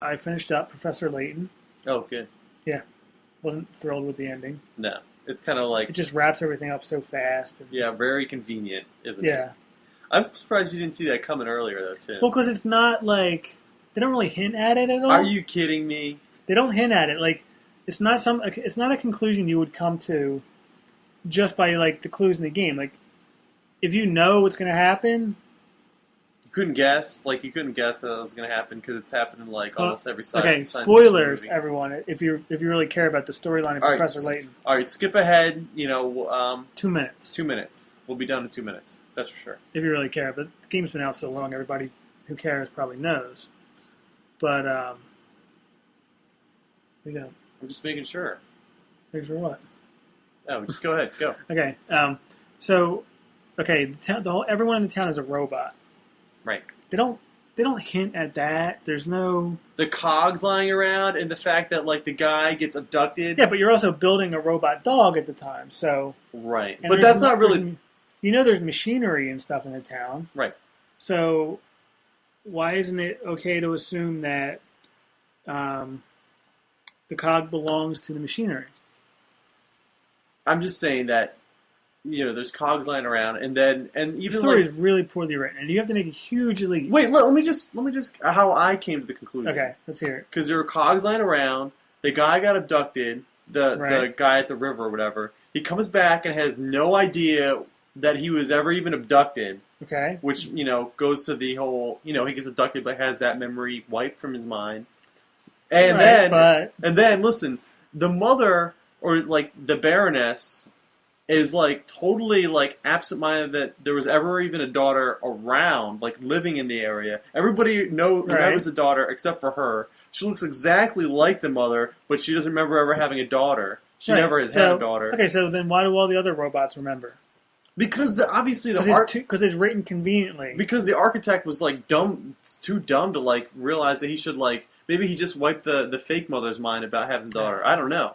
I finished up Professor Layton. Oh, good. Yeah, wasn't thrilled with the ending. No, it's kind of like It just wraps everything up so fast. And, yeah, very convenient, isn't it? yeah. I'm surprised you didn't see that coming earlier, though, too. Well, because it's not like they don't really hint at it at all. Are you kidding me? They don't hint at it. Like it's not a conclusion you would come to just by like the clues in the game. Like if you know what's going to happen. You couldn't guess. Like you couldn't guess that it was going to happen because it's happened in like almost every science spoilers, movie. Everyone. If you really care about the storyline of Professor Layton. All right, skip ahead. 2 minutes. 2 minutes. We'll be done in 2 minutes. That's for sure. If you really care, but the game's been out so long, everybody who cares probably knows. But we go. I'm just making sure. Make sure what? Oh, just go ahead. Go. Okay. Everyone in the town is a robot. Right. They don't hint at that. There's no the cogs lying around and the fact that like the guy gets abducted. Yeah, but you're also building a robot dog at the time, so right. But that's not really. There's machinery and stuff in the town. Right. So why isn't it okay to assume that the cog belongs to the machinery? I'm just saying that there's cogs lying around, and even the story is really poorly written, and you have to make a huge leap. Wait, let me just how I came to the conclusion. Okay, let's hear it. Because there were cogs lying around. The guy got abducted. The guy at the river or whatever. He comes back and has no idea that he was ever even abducted. Okay. Which goes to the whole he gets abducted but has that memory wiped from his mind. And then listen, the mother or like the Baroness is like totally like absent-minded that there was ever even a daughter around, like living in the area. Everybody remembers the daughter except for her. She looks exactly like the mother, but she doesn't remember ever having a daughter. She never has had a daughter. Okay, so then why do all the other robots remember? Because because it's written conveniently. Because the architect was like too dumb to like realize that he should like maybe he just wiped the fake mother's mind about having a daughter. I don't know.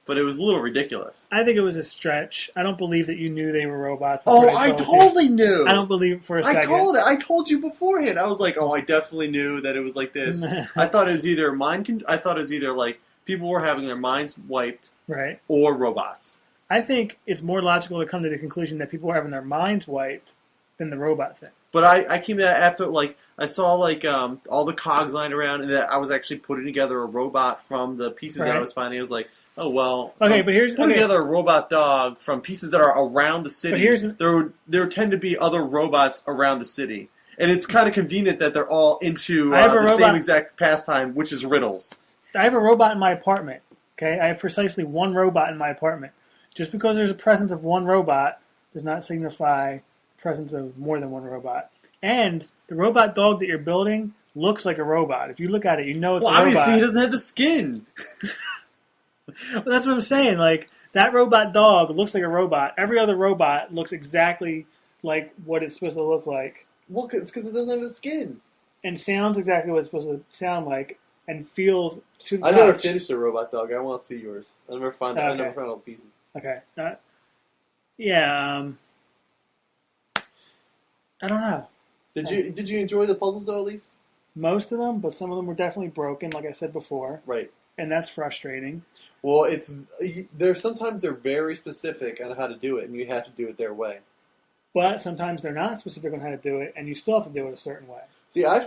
But it was a little ridiculous. I think it was a stretch. I don't believe that you knew they were robots. Oh, I totally knew. I don't believe it for a second. I called it. I told you beforehand. I was like, oh, I definitely knew that it was like this. I thought it was either I thought it was either like people were having their minds wiped, right, or robots. I think it's more logical to come to the conclusion that people were having their minds wiped than the robot thing. But I came to that after like I saw like all the cogs lying around, and that I was actually putting together a robot from the pieces that I was finding. I was like, oh well. Okay, but here's put together a robot dog from pieces that are around the city. But there tend to be other robots around the city, and it's kind of convenient that they're all into the same exact pastime, which is riddles. I have a robot in my apartment. Okay, I have precisely one robot in my apartment. Just because there's a presence of one robot does not signify the presence of more than one robot. And the robot dog that you're building looks like a robot. If you look at it, you know it's a robot. Well, obviously he doesn't have the skin. Well, that's what I'm saying. Like, that robot dog looks like a robot. Every other robot looks exactly like what it's supposed to look like. Well, it's because it doesn't have the skin. And sounds exactly what it's supposed to sound like. And feels to the touch. I never finished a robot dog. I want to see yours. I never found all the pieces. Okay. Yeah. I don't know. Did you enjoy the puzzles though, at least? Most of them, but some of them were definitely broken, like I said before. Right. And that's frustrating. Well, sometimes they're very specific on how to do it, and you have to do it their way. But sometimes they're not specific on how to do it, and you still have to do it a certain way. See, I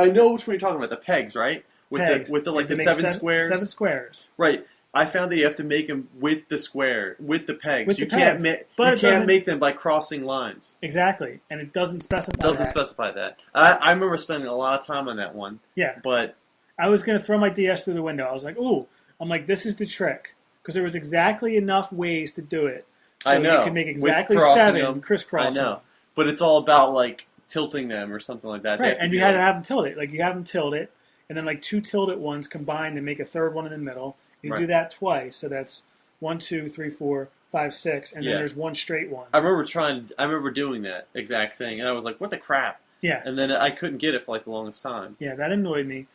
know which one you're talking about, the pegs, right? With the 7 squares. 7 squares. Right. I found that you have to make them with the pegs. You can't make them by crossing lines. Exactly, and it doesn't specify. Specify that. I remember spending a lot of time on that one. Yeah, but I was going to throw my DS through the window. I was like, "Ooh!" I'm like, "This is the trick," because there was exactly enough ways to do it. So I know you could make exactly 7 crisscrossing. I know, but it's all about like tilting them or something like that. Right, and you had to have them tilt it. Like you have them tilt it, and then like 2 tilted ones combined to make a third one in the middle. You do that twice, so that's 1, 2, 3, 4, 5, 6, and then there's one straight one. I remember doing that exact thing, and I was like, "What the crap?" Yeah. And then I couldn't get it for like the longest time. Yeah, that annoyed me.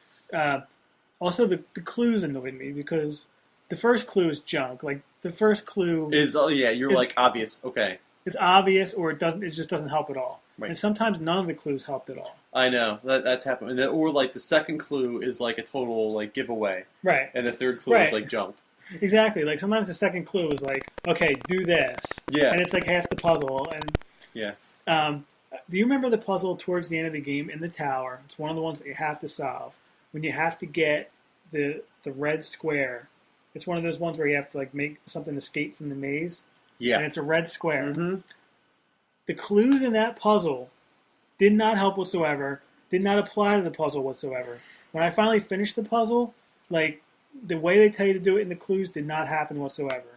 Also, the clues annoyed me because the first clue is junk. Like the first clue is like obvious. Okay. It's obvious, or it doesn't. It just doesn't help at all. Right. And sometimes none of the clues helped at all. I know that's happened, or like the second clue is like a total like giveaway, right? And the third clue is like junk. Exactly. Like sometimes the second clue is like, okay, do this, and it's like half the puzzle. And do you remember the puzzle towards the end of the game in the tower? It's one of the ones that you have to solve when you have to get the red square. It's one of those ones where you have to like make something escape from the maze. Yeah, and it's a red square. Mm-hmm. The clues in that puzzle did not help whatsoever, did not apply to the puzzle whatsoever. When I finally finished the puzzle, like, the way they tell you to do it in the clues did not happen whatsoever.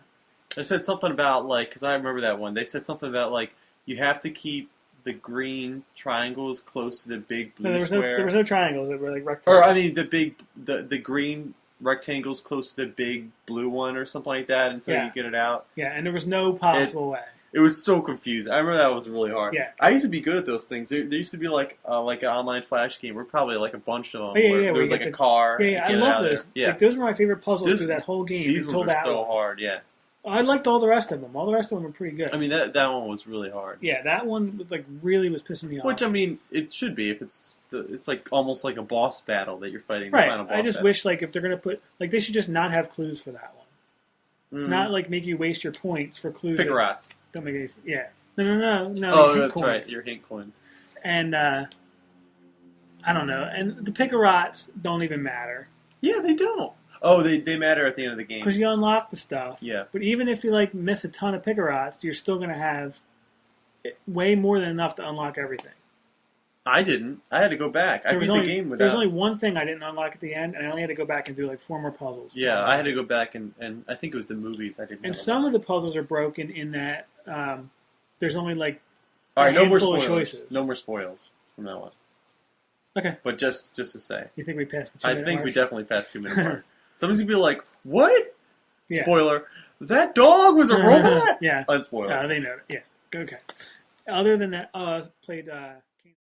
They said something about, like, because I remember that one, they said something about, like, you have to keep the green triangles close to the big blue square. There was no triangles, they were like rectangles. Or, I mean, the green rectangles close to the big blue one or something like that until you get it out. Yeah, and there was no possible way. It was so confusing. I remember that was really hard. Yeah. I used to be good at those things. There used to be like an online flash game. We're probably like a bunch of them. There was like a car. Yeah, I love those. Yeah. Like, those were my favorite puzzles through that whole game. These were so hard, yeah. I liked all the rest of them. All the rest of them were pretty good. I mean, that one was really hard. Yeah, that one like really was pissing me off. Which, I mean, it should be if it's like almost like a boss battle that you're fighting. Right. The final boss I just battle. wish like if they're gonna put like they should just not have clues for that one. Not like make you waste your points for clues. Pick-a-rats. Don't make any. Yeah. No. Oh, that's coins. Right. Your hint coins. And I don't know. And the pick-a-rats don't even matter. Yeah, they don't. Oh, they matter at the end of the game because you unlock the stuff. Yeah. But even if you like miss a ton of pick-a-rats, you're still gonna have way more than enough to unlock everything. I didn't. I had to go back. I beat the game without. There was only one thing I didn't unlock at the end, and I only had to go back and do like 4 more puzzles. Yeah, I had to go back and I think it was the movies I didn't. And some of the puzzles are broken in that there's only like all right, no more spoilers. Choices. No more spoils from that one. Okay. But just to say, you think we passed the 2 minute mark? I think we definitely passed 2 minute mark. Somebody's gonna be like, "What? Yeah. Spoiler! That dog was a robot." Yeah. Unspoiled. They know it. Yeah. Okay. Other than that, I played.